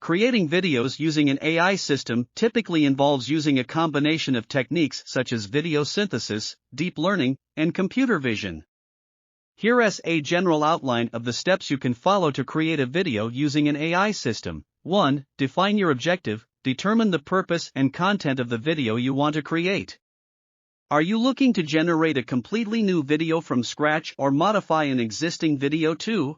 Creating videos using an AI system typically involves using a combination of techniques such as video synthesis, deep learning, and computer vision. Here's a general outline of the steps you can follow to create a video using an AI system. 1. Define your objective. Determine the purpose and content of the video you want to create. Are you looking to generate a completely new video from scratch or modify an existing video too?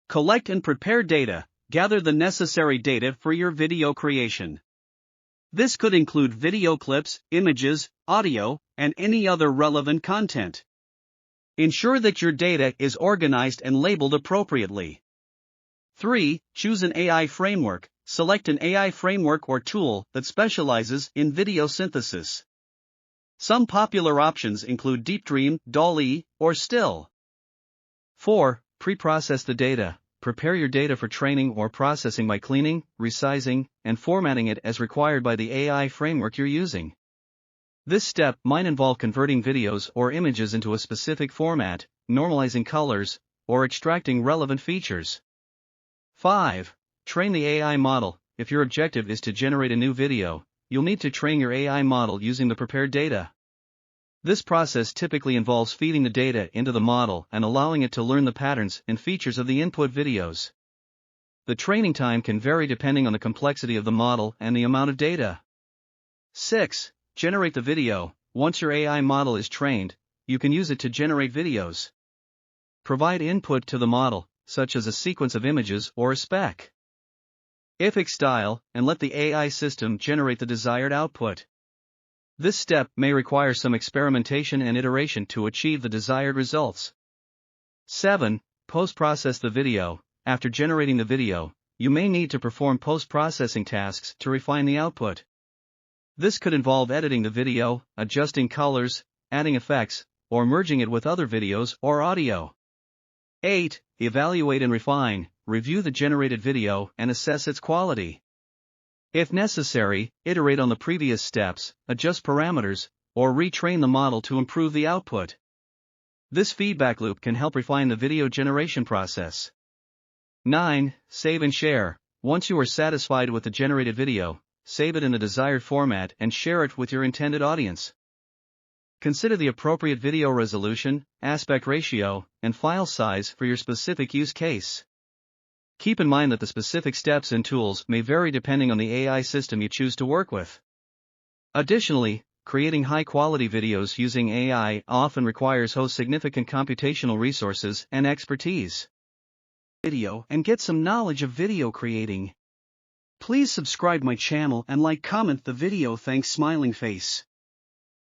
Collect and prepare data. Gather the necessary data for your video creation. This could include video clips, images, audio, and any other relevant content. Ensure that your data is organized and labeled appropriately. 3. Choose an AI framework. Select an AI framework or tool that specializes in video synthesis. Some popular options include DeepDream, DALL-E, or Still. 4. Pre-process the data. Prepare your data for training or processing by cleaning, resizing, and formatting it as required by the AI framework you're using. This step might involve converting videos or images into a specific format, normalizing colors, or extracting relevant features. 5. Train the AI model. If your objective is to generate a new video, you'll need to train your AI model using the prepared data. This process typically involves feeding the data into the model and allowing it to learn the patterns and features of the input videos. The training time can vary depending on the complexity of the model and the amount of data. 6. Generate the video. Once your AI model is trained, you can use it to generate videos. Provide input to the model, such as a sequence of images or a spec. Style, and let the AI system generate the desired output. This step may require some experimentation and iteration to achieve the desired results. 7. Post-process the video. After generating the video, you may need to perform post-processing tasks to refine the output. This could involve editing the video, adjusting colors, adding effects, or merging it with other videos or audio. 8. Evaluate and refine. Review the generated video and assess its quality. If necessary, iterate on the previous steps, adjust parameters, or retrain the model to improve the output. This feedback loop can help refine the video generation process. 9. Save and share. Once you are satisfied with the generated video, save it in the desired format and share it with your intended audience. Consider the appropriate video resolution, aspect ratio, and file size for your specific use case. Keep in mind that the specific steps and tools may vary depending on the AI system you choose to work with. Additionally, creating high-quality videos using AI often requires significant computational resources and expertise. Video and get some knowledge of video creating. Please subscribe my channel and comment the video. Thanks, smiling face.